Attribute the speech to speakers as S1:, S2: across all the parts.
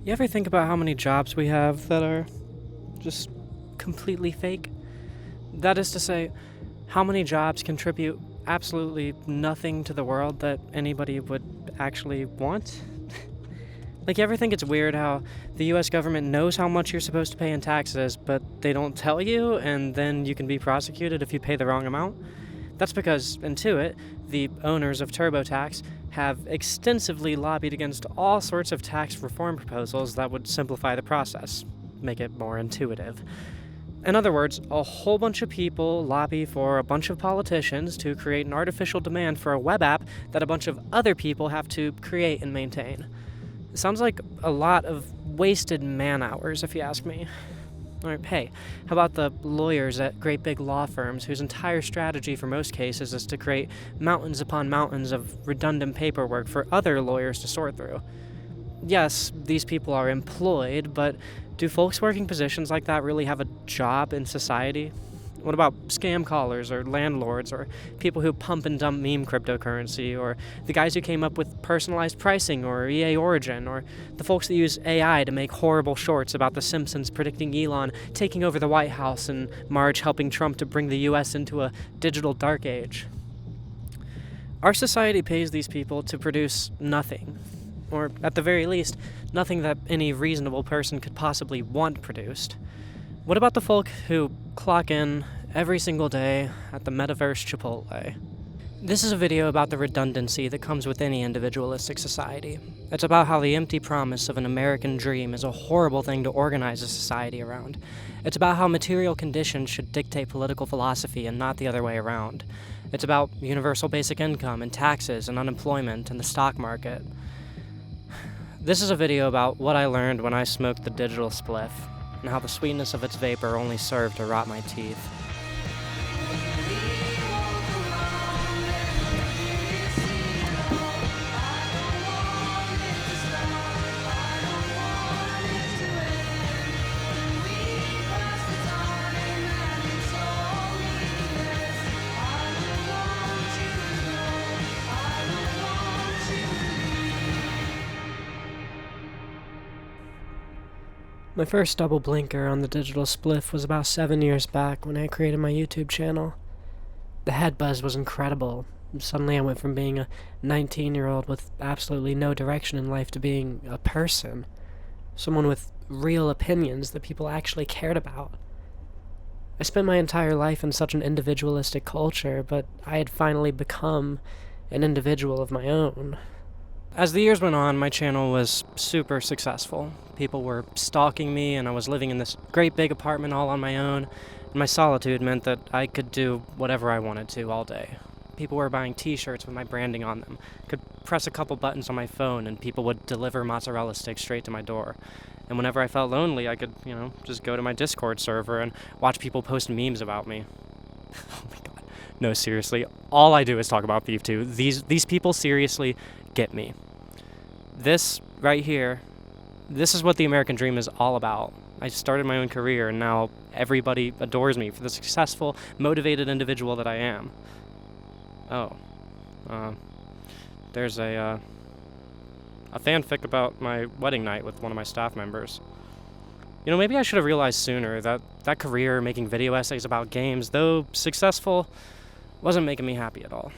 S1: You ever think about how many jobs we have that are just completely fake? That is to say, how many jobs contribute absolutely nothing to the world that anybody would actually want? You ever think it's weird how the US government knows how much you're supposed to pay in taxes, but they don't tell you, and then you can be prosecuted if you pay the wrong amount? That's because Intuit, the owners of TurboTax, have extensively lobbied against all sorts of tax reform proposals that would simplify the process, make it more intuitive. In other words, a whole bunch of people lobby for a bunch of politicians to create an artificial demand for a web app that a bunch of other people have to create and maintain. It sounds like a lot of wasted man hours, if you ask me. Or, hey, how about the lawyers at great big law firms whose entire strategy for most cases is to create mountains upon mountains of redundant paperwork for other lawyers to sort through? Yes, these people are employed, but do folks working positions like that really have a job in society? What about scam callers or landlords or people who pump and dump meme cryptocurrency or the guys who came up with personalized pricing or EA Origin or the folks that use AI to make horrible shorts about The Simpsons predicting Elon taking over the White House and Marge helping Trump to bring the US into a digital dark age? Our society pays these people to produce nothing, or at the very least, nothing that any reasonable person could possibly want produced. What about the folk who clock in every single day at the metaverse Chipotle? This is a video about the redundancy that comes with any individualistic society. It's about how the empty promise of an American dream is a horrible thing to organize a society around. It's about how material conditions should dictate political philosophy and not the other way around. It's about universal basic income and taxes and unemployment and the stock market. This is a video about what I learned when I smoked the digital spliff, and how the sweetness of its vapor only served to rot my teeth. My first double blinker on the digital spliff was about 7 years back when I created my YouTube channel. The head buzz was incredible. Suddenly I went from being a 19-year-old with absolutely no direction in life to being a person. Someone with real opinions that people actually cared about. I spent my entire life in such an individualistic culture, but I had finally become an individual of my own. As the years went on, my channel was super successful. People were stalking me, and I was living in this great big apartment all on my own, and my solitude meant that I could do whatever I wanted to all day. People were buying t-shirts with my branding on them. I could press a couple buttons on my phone, and people would deliver mozzarella sticks straight to my door. And whenever I felt lonely, I could, just go to my Discord server and watch people post memes about me. Oh my god. No, seriously, all I do is talk about beef too. These people seriously get me. This right here, this is what the American dream is all about. I started my own career, and now everybody adores me for the successful, motivated individual that I am. Oh, there's a fanfic about my wedding night with one of my staff members. Maybe I should have realized sooner that that career making video essays about games, though successful, wasn't making me happy at all.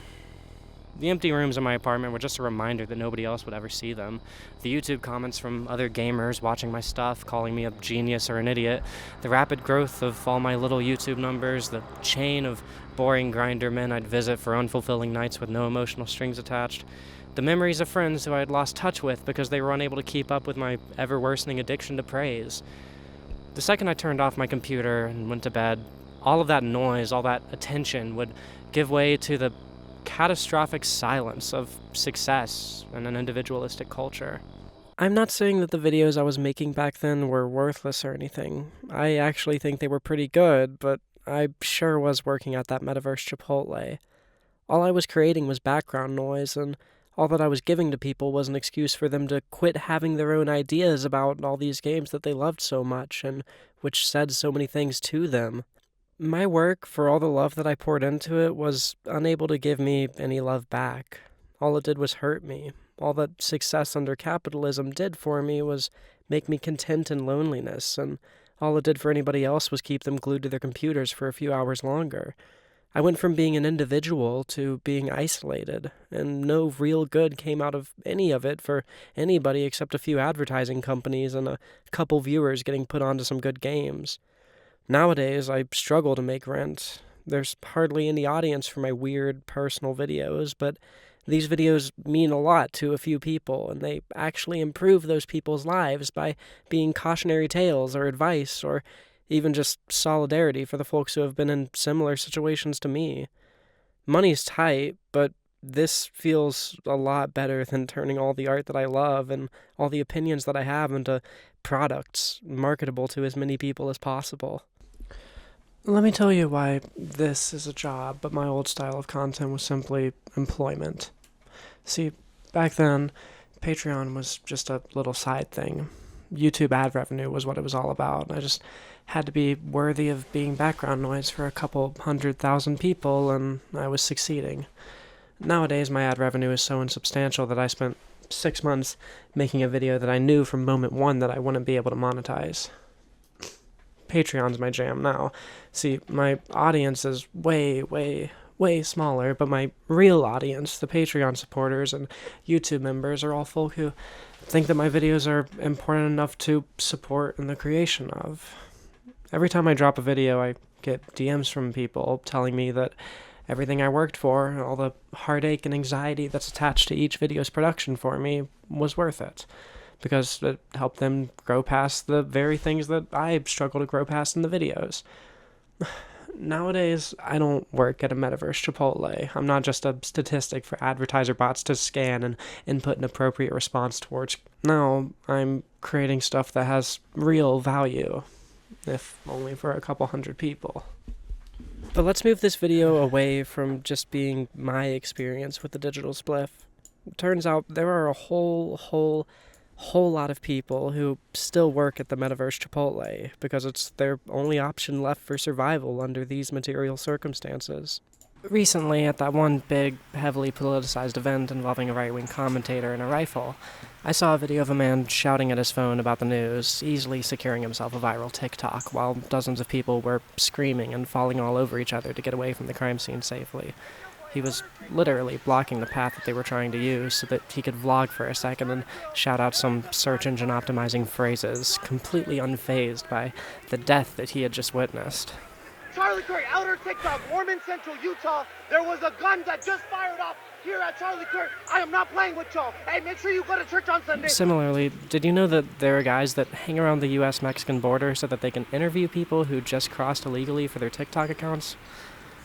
S1: The empty rooms in my apartment were just a reminder that nobody else would ever see them. The YouTube comments from other gamers watching my stuff, calling me a genius or an idiot, the rapid growth of all my little YouTube numbers, the chain of boring grinder men I'd visit for unfulfilling nights with no emotional strings attached, the memories of friends who I had lost touch with because they were unable to keep up with my ever-worsening addiction to praise. The second I turned off my computer and went to bed, all of that noise, all that attention would give way to the catastrophic silence of success in an individualistic culture. I'm not saying that the videos I was making back then were worthless or anything. I actually think they were pretty good, but I sure was working at that metaverse Chipotle. All I was creating was background noise, and all that I was giving to people was an excuse for them to quit having their own ideas about all these games that they loved so much, and which said so many things to them. My work, for all the love that I poured into it, was unable to give me any love back. all it did was hurt me. All that success under capitalism did for me was make me content in loneliness, and all it did for anybody else was keep them glued to their computers for a few hours longer. I went from being an individual to being isolated, and no real good came out of any of it for anybody except a few advertising companies and a couple viewers getting put onto some good games. Nowadays, I struggle to make rent. There's hardly any audience for my weird personal videos, but these videos mean a lot to a few people, and they actually improve those people's lives by being cautionary tales or advice or even just solidarity for the folks who have been in similar situations to me. Money's tight, but this feels a lot better than turning all the art that I love and all the opinions that I have into products marketable to as many people as possible. Let me tell you why this is a job, but my old style of content was simply employment. See, back then, Patreon was just a little side thing. YouTube ad revenue was what it was all about. I just had to be worthy of being background noise for a couple 100,000 people, and I was succeeding. Nowadays, my ad revenue is so insubstantial that I spent 6 months making a video that I knew from moment one that I wouldn't be able to monetize. Patreon's my jam now. See, my audience is way smaller, but my real audience, the Patreon supporters and YouTube members, are all folk who think that my videos are important enough to support in the creation of. Every time I drop a video, I get DMs from people telling me that everything I worked for, all the heartache and anxiety that's attached to each video's production for me, was worth it. Because it helped them grow past the very things that I struggle to grow past in the videos. Nowadays, I don't work at a metaverse Chipotle. I'm not just a statistic for advertiser bots to scan and input an appropriate response towards. No, I'm creating stuff that has real value, if only for a couple hundred people. But let's move this video away from just being my experience with the digital spliff. Turns out there are a whole lot of people who still work at the metaverse Chipotle because it's their only option left for survival under these material circumstances. Recently, at that one big, heavily politicized event involving a right-wing commentator and a rifle, I saw a video of a man shouting at his phone about the news, easily securing himself a viral TikTok, while dozens of people were screaming and falling all over each other to get away from the crime scene safely. He was literally blocking the path that they were trying to use so that he could vlog for a second and shout out some search engine optimizing phrases, completely unfazed by the death that he had just witnessed.
S2: Charlie Kirk, Outer TikTok, Mormon Central, Utah. There was a gun that just fired off here at Charlie Kirk. I am not playing with y'all. Hey, make sure you go to church on Sunday.
S1: Similarly, did you know that there are guys that hang around the U.S.-Mexican border so that they can interview people who just crossed illegally for their TikTok accounts?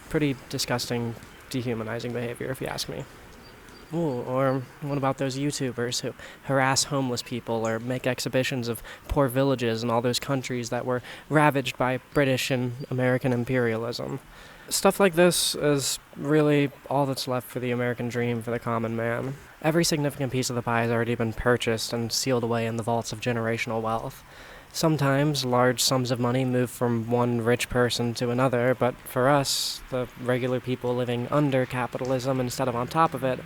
S1: Pretty disgusting, dehumanizing behavior, if you ask me. Ooh, or what about those YouTubers who harass homeless people or make exhibitions of poor villages in all those countries that were ravaged by British and American imperialism? Stuff like this is really all that's left for the American dream for the common man. Every significant piece of the pie has already been purchased and sealed away in the vaults of generational wealth. Sometimes large sums of money move from one rich person to another, but for us, the regular people living under capitalism instead of on top of it,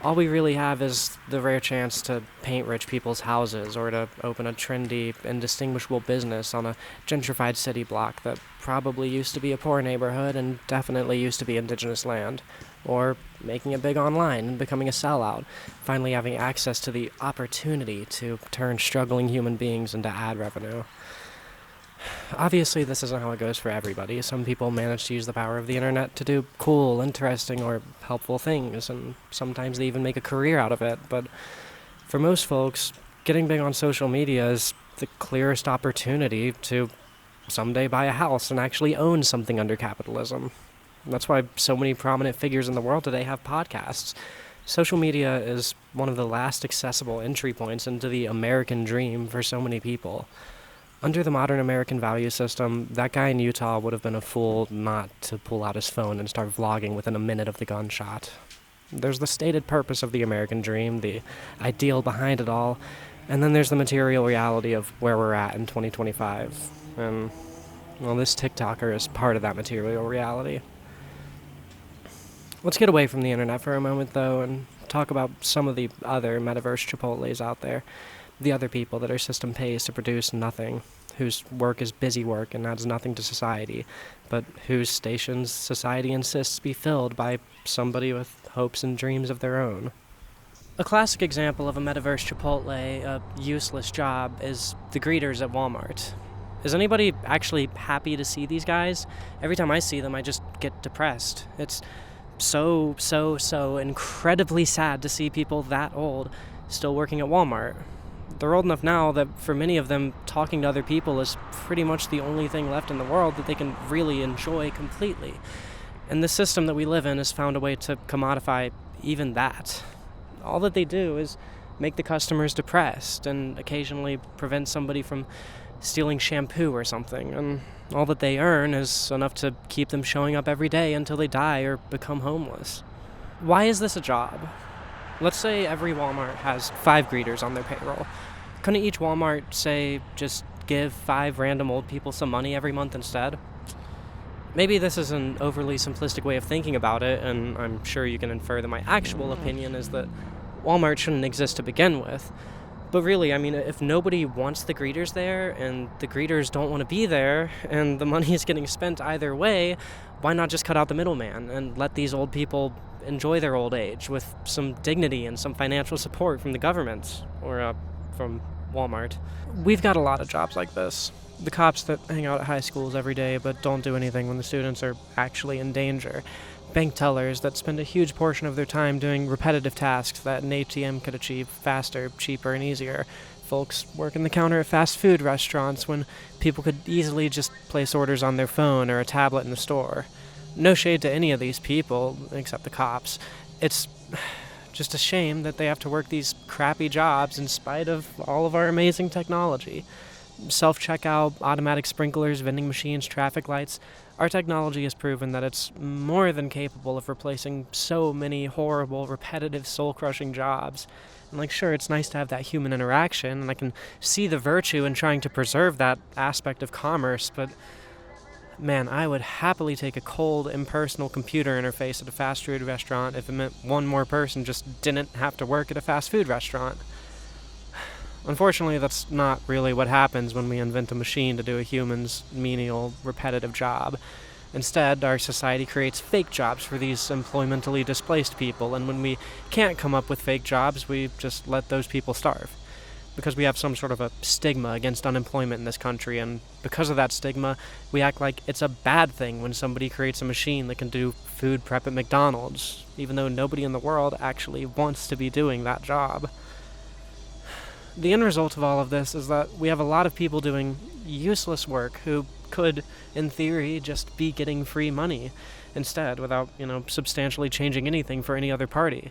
S1: all we really have is the rare chance to paint rich people's houses or to open a trendy, indistinguishable business on a gentrified city block that probably used to be a poor neighborhood and definitely used to be indigenous land. Or making it big online and becoming a sellout, finally having access to the opportunity to turn struggling human beings into ad revenue. Obviously, this isn't how it goes for everybody. Some people manage to use the power of the internet to do cool, interesting, or helpful things, and sometimes they even make a career out of it. But for most folks, getting big on social media is the clearest opportunity to someday buy a house and actually own something under capitalism. That's why so many prominent figures in the world today have podcasts. Social media is one of the last accessible entry points into the American dream for so many people. Under the modern American value system, that guy in Utah would have been a fool not to pull out his phone and start vlogging within a minute of the gunshot. There's the stated purpose of the American dream, the ideal behind it all, and then there's the material reality of where we're at in 2025. And, well, this TikToker is part of that material reality. Let's get away from the internet for a moment, though, and talk about some of the other metaverse Chipotles out there. The other people that our system pays to produce nothing, whose work is busy work and adds nothing to society, but whose stations society insists be filled by somebody with hopes and dreams of their own. A classic example of a metaverse Chipotle, a useless job, is the greeters at Walmart. Is anybody actually happy to see these guys? Every time I see them, I just get depressed. It's so incredibly sad to see people that old still working at Walmart. They're old enough now that for many of them, talking to other people is pretty much the only thing left in the world that they can really enjoy completely. And the system that we live in has found a way to commodify even that. All that they do is make the customers depressed and occasionally prevent somebody from stealing shampoo or something. And all that they earn is enough to keep them showing up every day until they die or become homeless. Why is this a job? Let's say every Walmart has 5 greeters on their payroll. Couldn't each Walmart, say, just give 5 random old people some money every month instead? Maybe this is an overly simplistic way of thinking about it, and I'm sure you can infer that my actual opinion is that Walmart shouldn't exist to begin with. But really, I mean, if nobody wants the greeters there, and the greeters don't want to be there, and the money is getting spent either way, why not just cut out the middleman and let these old people enjoy their old age with some dignity and some financial support from the government, or from Walmart? We've got a lot of jobs like this. The cops that hang out at high schools every day but don't do anything when the students are actually in danger. Bank tellers that spend a huge portion of their time doing repetitive tasks that an ATM could achieve faster, cheaper, and easier. Folks working the counter at fast food restaurants when people could easily just place orders on their phone or a tablet in the store. No shade to any of these people, except the cops. It's just a shame that they have to work these crappy jobs in spite of all of our amazing technology. Self-checkout, automatic sprinklers, vending machines, traffic lights. Our technology has proven that it's more than capable of replacing so many horrible, repetitive, soul-crushing jobs. And sure, it's nice to have that human interaction, and I can see the virtue in trying to preserve that aspect of commerce, but man, I would happily take a cold, impersonal computer interface at a fast food restaurant if it meant one more person just didn't have to work at a fast food restaurant. Unfortunately, that's not really what happens when we invent a machine to do a human's menial, repetitive job. Instead, our society creates fake jobs for these employmentally displaced people, and when we can't come up with fake jobs, we just let those people starve. Because we have some sort of a stigma against unemployment in this country, and because of that stigma, we act like it's a bad thing when somebody creates a machine that can do food prep at McDonald's, even though nobody in the world actually wants to be doing that job. The end result of all of this is that we have a lot of people doing useless work who could, in theory, just be getting free money instead without, substantially changing anything for any other party.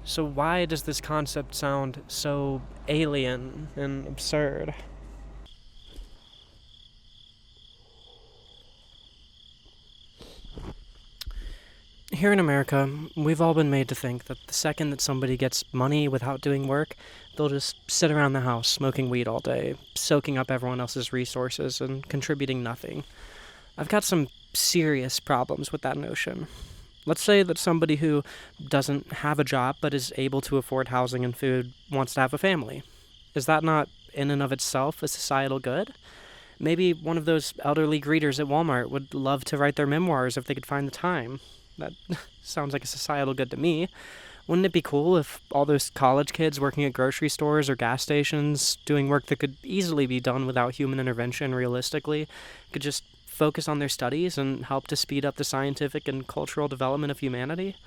S1: So why does this concept sound so alien and absurd? Here in America, we've all been made to think that the second that somebody gets money without doing work, they'll just sit around the house smoking weed all day, soaking up everyone else's resources and contributing nothing. I've got some serious problems with that notion. Let's say that somebody who doesn't have a job but is able to afford housing and food wants to have a family. Is that not, in and of itself, a societal good? Maybe one of those elderly greeters at Walmart would love to write their memoirs if they could find the time. That sounds like a societal good to me. Wouldn't it be cool if all those college kids working at grocery stores or gas stations, doing work that could easily be done without human intervention realistically, could just focus on their studies and help to speed up the scientific and cultural development of humanity?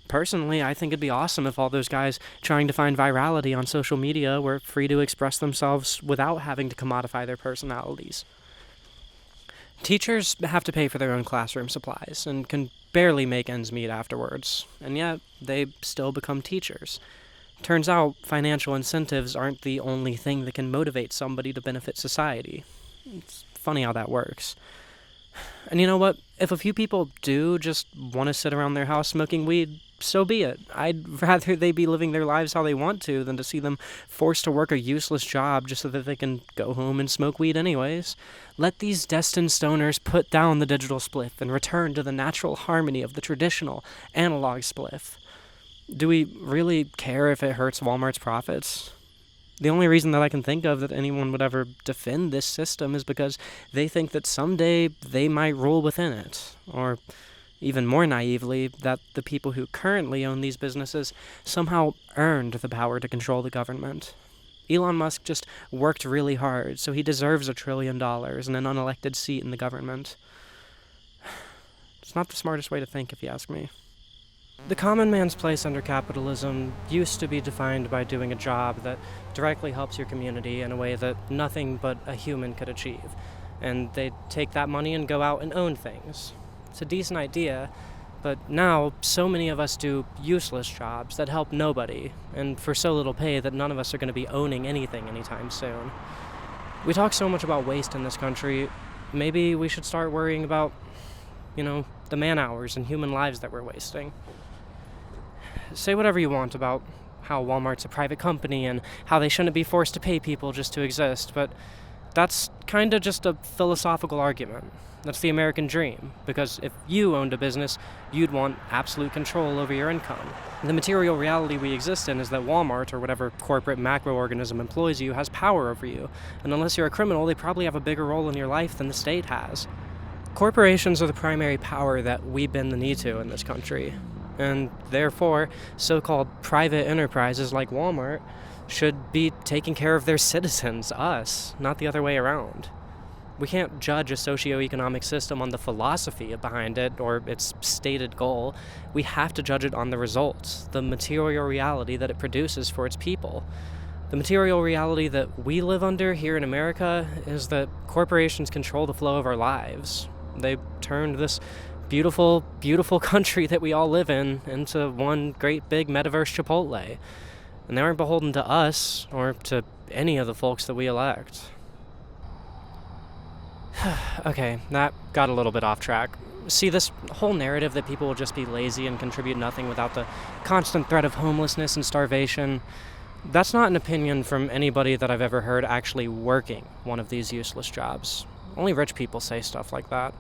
S1: Personally, I think it'd be awesome if all those guys trying to find virality on social media were free to express themselves without having to commodify their personalities. Teachers have to pay for their own classroom supplies and can barely make ends meet afterwards, and yet they still become teachers. Turns out financial incentives aren't the only thing that can motivate somebody to benefit society. It's funny how that works. And you know what? If a few people do just want to sit around their house smoking weed, so be it. I'd rather they be living their lives how they want to than to see them forced to work a useless job just so that they can go home and smoke weed anyways. Let these destined stoners put down the digital spliff and return to the natural harmony of the traditional analog spliff. Do we really care if it hurts Walmart's profits? The only reason that I can think of that anyone would ever defend this system is because they think that someday they might rule within it, or even more naively, that the people who currently own these businesses somehow earned the power to control the government. Elon Musk just worked really hard, so he deserves $1 trillion and an unelected seat in the government. It's not the smartest way to think, if you ask me. The common man's place under capitalism used to be defined by doing a job that directly helps your community in a way that nothing but a human could achieve. And they'd take that money and go out and own things. It's a decent idea, but now so many of us do useless jobs that help nobody, and for so little pay that none of us are going to be owning anything anytime soon. We talk so much about waste in this country, maybe we should start worrying about, the man-hours and human lives that we're wasting. Say whatever you want about how Walmart's a private company and how they shouldn't be forced to pay people just to exist, but that's kind of just a philosophical argument. That's the American dream, because if you owned a business, you'd want absolute control over your income. The material reality we exist in is that Walmart, or whatever corporate macroorganism employs you, has power over you, and unless you're a criminal, they probably have a bigger role in your life than the state has. Corporations are the primary power that we bend the knee to in this country, and therefore, so-called private enterprises like Walmart should be taking care of their citizens, us, not the other way around. We can't judge a socioeconomic system on the philosophy behind it or its stated goal. We have to judge it on the results, the material reality that it produces for its people. The material reality that we live under here in America is that corporations control the flow of our lives. They turned this beautiful, beautiful country that we all live in into one great big metaverse Chipotle. And they aren't beholden to us or to any of the folks that we elect. Okay, that got a little bit off track. See, this whole narrative that people will just be lazy and contribute nothing without the constant threat of homelessness and starvation, that's not an opinion from anybody that I've ever heard actually working one of these useless jobs. Only rich people say stuff like that.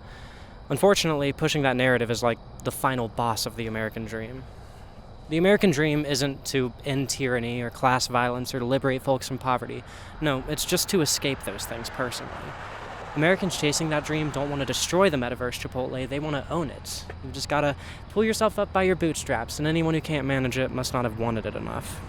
S1: Unfortunately, pushing that narrative is like the final boss of the American dream. The American dream isn't to end tyranny or class violence or to liberate folks from poverty. No, it's just to escape those things personally. Americans chasing that dream don't want to destroy the metaverse Chipotle, they want to own it. You just gotta pull yourself up by your bootstraps, and anyone who can't manage it must not have wanted it enough.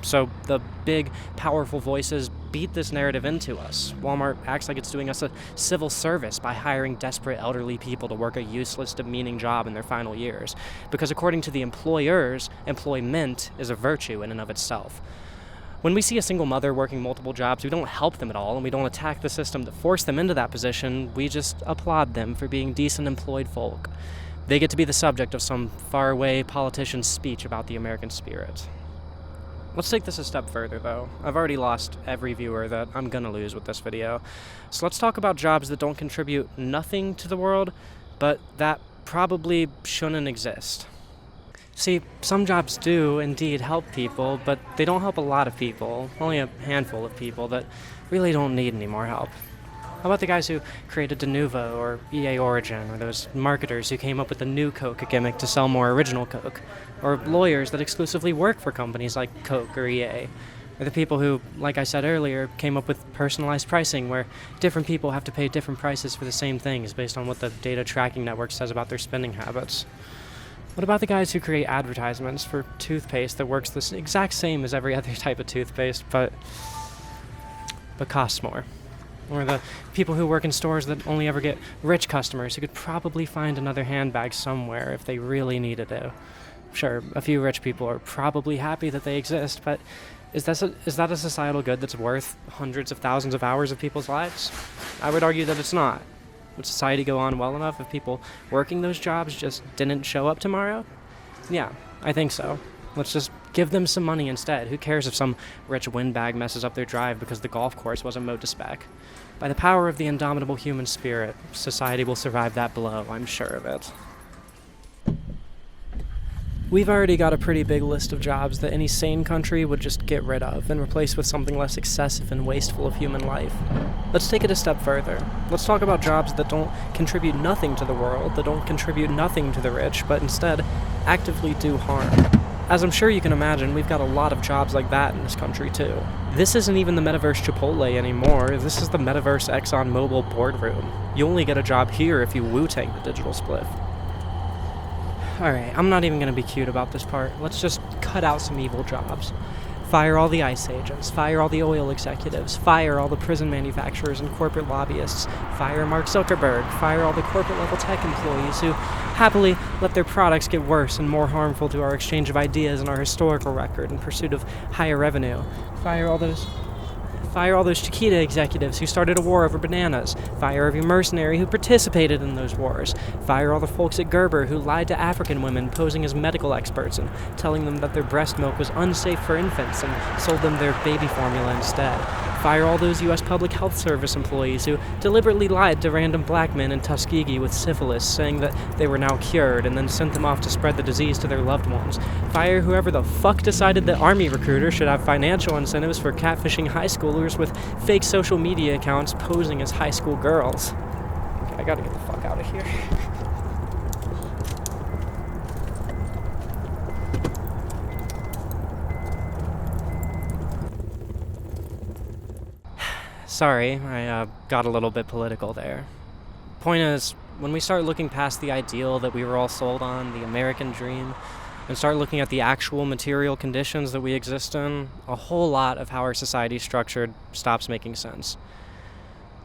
S1: So the big, powerful voices beat this narrative into us. Walmart acts like it's doing us a civil service by hiring desperate elderly people to work a useless, demeaning job in their final years. Because according to the employers, employment is a virtue in and of itself. When we see a single mother working multiple jobs, we don't help them at all, and we don't attack the system that forced them into that position. We just applaud them for being decent employed folk. They get to be the subject of some faraway politician's speech about the American spirit. Let's take this a step further, though. I've already lost every viewer that I'm gonna lose with this video. So let's talk about jobs that don't contribute nothing to the world, but that probably shouldn't exist. See, some jobs do indeed help people, but they don't help a lot of people, only a handful of people that really don't need any more help. How about the guys who created Denuvo or EA Origin, or those marketers who came up with the new Coke gimmick to sell more original Coke, or lawyers that exclusively work for companies like Coke or EA, or the people who, like I said earlier, came up with personalized pricing where different people have to pay different prices for the same things based on what the data tracking network says about their spending habits. What about the guys who create advertisements for toothpaste that works the exact same as every other type of toothpaste, but costs more? Or the people who work in stores that only ever get rich customers who could probably find another handbag somewhere if they really needed it. Sure, a few rich people are probably happy that they exist, but is that a societal good that's worth hundreds of thousands of hours of people's lives? I would argue that it's not. Would society go on well enough if people working those jobs just didn't show up tomorrow? Yeah, I think so. Let's just give them some money instead. Who cares if some rich windbag messes up their drive because the golf course wasn't mowed to spec? By the power of the indomitable human spirit, society will survive that blow, I'm sure of it. We've already got a pretty big list of jobs that any sane country would just get rid of and replace with something less excessive and wasteful of human life. Let's take it a step further. Let's talk about jobs that don't contribute nothing to the world, that don't contribute nothing to the rich, but instead actively do harm. As I'm sure you can imagine, we've got a lot of jobs like that in this country too. This isn't even the metaverse Chipotle anymore, this is the metaverse ExxonMobil boardroom. You only get a job here if you Wu-Tang the digital spliff. Alright, I'm not even gonna be cute about this part. Let's just cut out some evil jobs. Fire all the ICE agents, fire all the oil executives, fire all the prison manufacturers and corporate lobbyists, fire Mark Zuckerberg, fire all the corporate-level tech employees who happily let their products get worse and more harmful to our exchange of ideas and our historical record in pursuit of higher revenue. Fire all those Chiquita executives who started a war over bananas. Fire every mercenary who participated in those wars. Fire all the folks at Gerber who lied to African women posing as medical experts and telling them that their breast milk was unsafe for infants and sold them their baby formula instead. Fire all those U.S. Public Health Service employees who deliberately lied to random black men in Tuskegee with syphilis, saying that they were now cured, and then sent them off to spread the disease to their loved ones. Fire whoever the fuck decided that Army recruiters should have financial incentives for catfishing high schoolers with fake social media accounts posing as high school girls. Okay, I gotta get the fuck out of here. Sorry, I got a little bit political there. Point is, when we start looking past the ideal that we were all sold on, the American dream, and start looking at the actual material conditions that we exist in, a whole lot of how our society is structured stops making sense.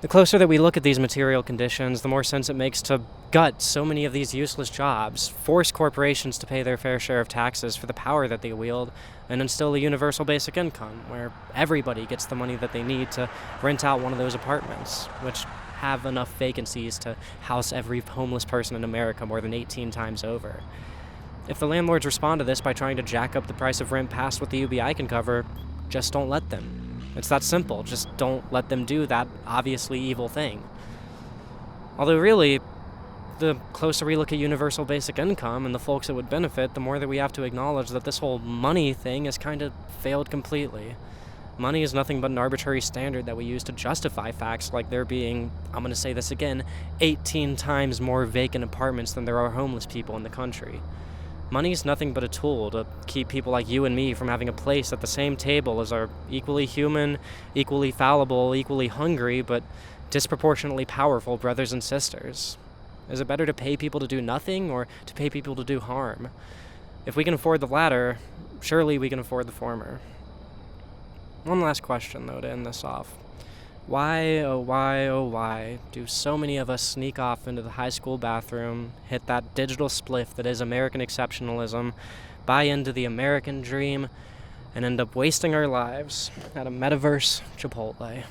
S1: The closer that we look at these material conditions, the more sense it makes to gut so many of these useless jobs, force corporations to pay their fair share of taxes for the power that they wield, and instill a universal basic income, where everybody gets the money that they need to rent out one of those apartments, which have enough vacancies to house every homeless person in America more than 18 times over. If the landlords respond to this by trying to jack up the price of rent past what the UBI can cover, just don't let them. It's that simple. Just don't let them do that obviously evil thing. Although really, the closer we look at universal basic income and the folks that would benefit, the more that we have to acknowledge that this whole money thing has kind of failed completely. Money is nothing but an arbitrary standard that we use to justify facts like there being, I'm going to say this again, 18 times more vacant apartments than there are homeless people in the country. Money is nothing but a tool to keep people like you and me from having a place at the same table as our equally human, equally fallible, equally hungry, but disproportionately powerful brothers and sisters. Is it better to pay people to do nothing or to pay people to do harm? If we can afford the latter, surely we can afford the former. One last question, though, to end this off. Why, oh why, do so many of us sneak off into the high school bathroom, hit that digital spliff that is American exceptionalism, buy into the American dream, and end up wasting our lives at a metaverse Chipotle?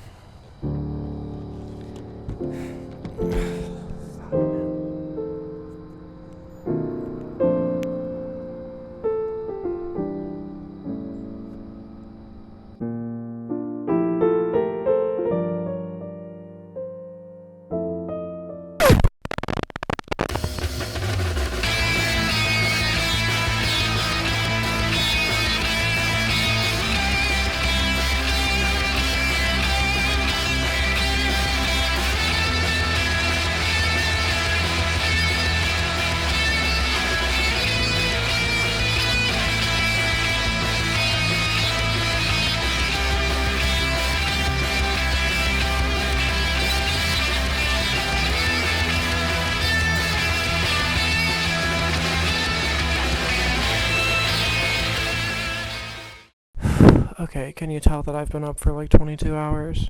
S1: Okay, can you tell that I've been up for like 22 hours?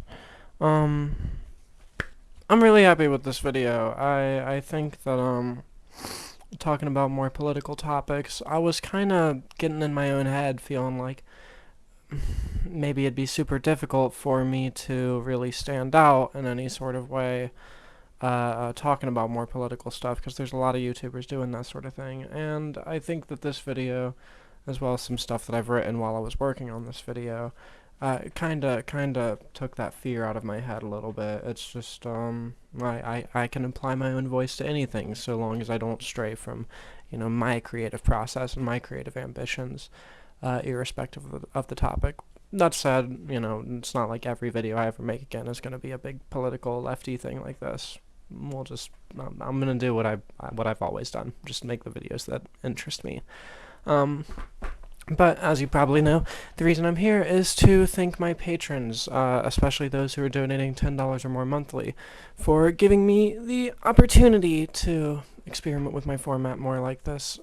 S1: I'm really happy with this video. I think that, talking about more political topics, I was kinda getting in my own head, feeling like maybe it'd be super difficult for me to really stand out in any sort of way, talking about more political stuff, because there's a lot of YouTubers doing that sort of thing, and I think that this video, as well as some stuff that I've written while I was working on this video, kinda took that fear out of my head a little bit. It's just, I can apply my own voice to anything, so long as I don't stray from, my creative process and my creative ambitions, irrespective of the topic. That said, it's not like every video I ever make again is gonna be a big political lefty thing like this. I'm gonna do what I've always done, just make the videos that interest me. But as you probably know, the reason I'm here is to thank my patrons, especially those who are donating $10 or more monthly, for giving me the opportunity to experiment with my format more like this.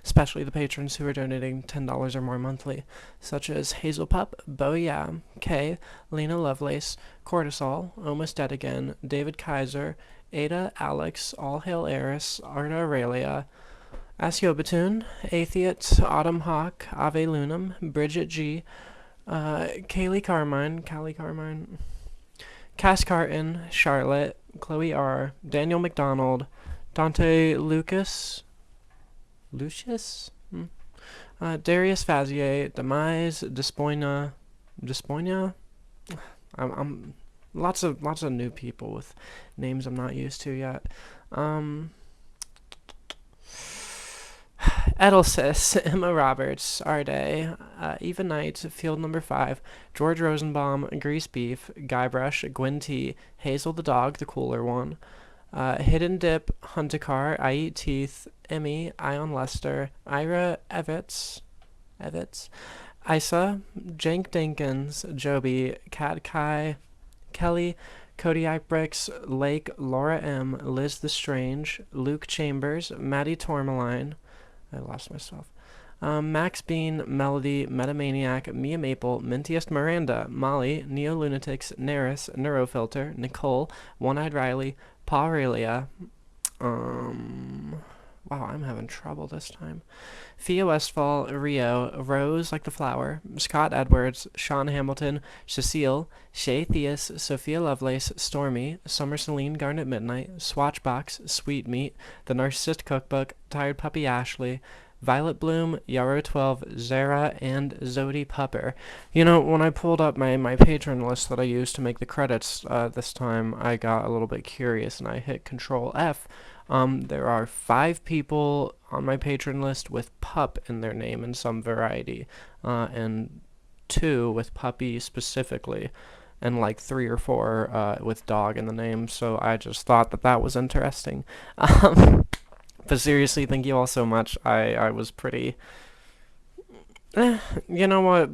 S1: Especially the patrons who are donating $10 or more monthly, such as Hazel Pup, Bo Yam, Kay, Lena Lovelace, Cortisol, Almost Dead Again, David Kaiser, Ada, Alex, All Hail Eris, Arda Aurelia, Asiobatoon, Atheist, Autumn Hawk, Ave Lunam, Bridget G, Callie Carmine, Cass Carton, Charlotte, Chloe R, Daniel McDonald, Dante Lucius? Darius Fazier, Demise, Despoina. I'm lots of new people with names I'm not used to yet. Edelsis, Emma Roberts, Arday, Eva Knight, Field Number 5, George Rosenbaum, Grease Beef, Guybrush, Gwen T, Hazel the Dog, the cooler one, Hidden Dip, Huntikar, I Eat Teeth, Emmy, Ion Lester, Ira Evitz, Isa, Jank Dinkins, Joby, Cat Kai, Kelly, Kodiak Bricks, Lake, Laura M, Liz the Strange, Luke Chambers, Maddie Tourmaline, I lost myself, Max Bean, Melody, Metamaniac, Mia Maple, Mintiest Miranda, Molly, Neo Lunatics, Neris, Neurofilter, Nicole, One-Eyed Riley, Paul Aurelia, wow, I'm having trouble this time. Thea Westfall, Rio, Rose like the flower, Scott Edwards, Sean Hamilton, Cecile, Shay Theus, Sophia Lovelace, Stormy, Summer Celine Garnet Midnight, Swatchbox, Sweet Meat, The Narcissist Cookbook, Tired Puppy Ashley, Violet Bloom, Yarrow 12, Zara, and Zodi Pupper. You know, when I pulled up my patron list that I used to make the credits this time, I got a little bit curious and I hit Control F. There are 5 people on my patron list with pup in their name in some variety, and 2 with puppy specifically, and like 3 or 4 with dog in the name, so I just thought that was interesting. But seriously, thank you all so much. I was pretty... you know what?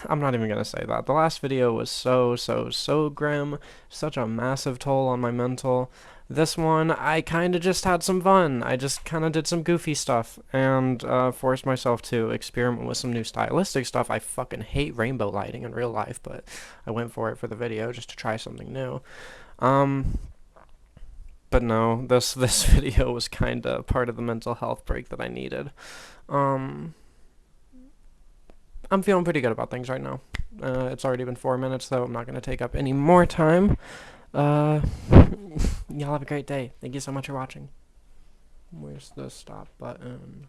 S1: I'm not even gonna say that. The last video was so grim, such a massive toll on my mental. This one, I kinda just had some fun. I just kinda did some goofy stuff, and forced myself to experiment with some new stylistic stuff. I fucking hate rainbow lighting in real life, but I went for it for the video just to try something new. But no, this video was kinda part of the mental health break that I needed. I'm feeling pretty good about things right now. It's already been 4 minutes, though. I'm not going to take up any more time. Y'all have a great day. Thank you so much for watching. Where's the stop button?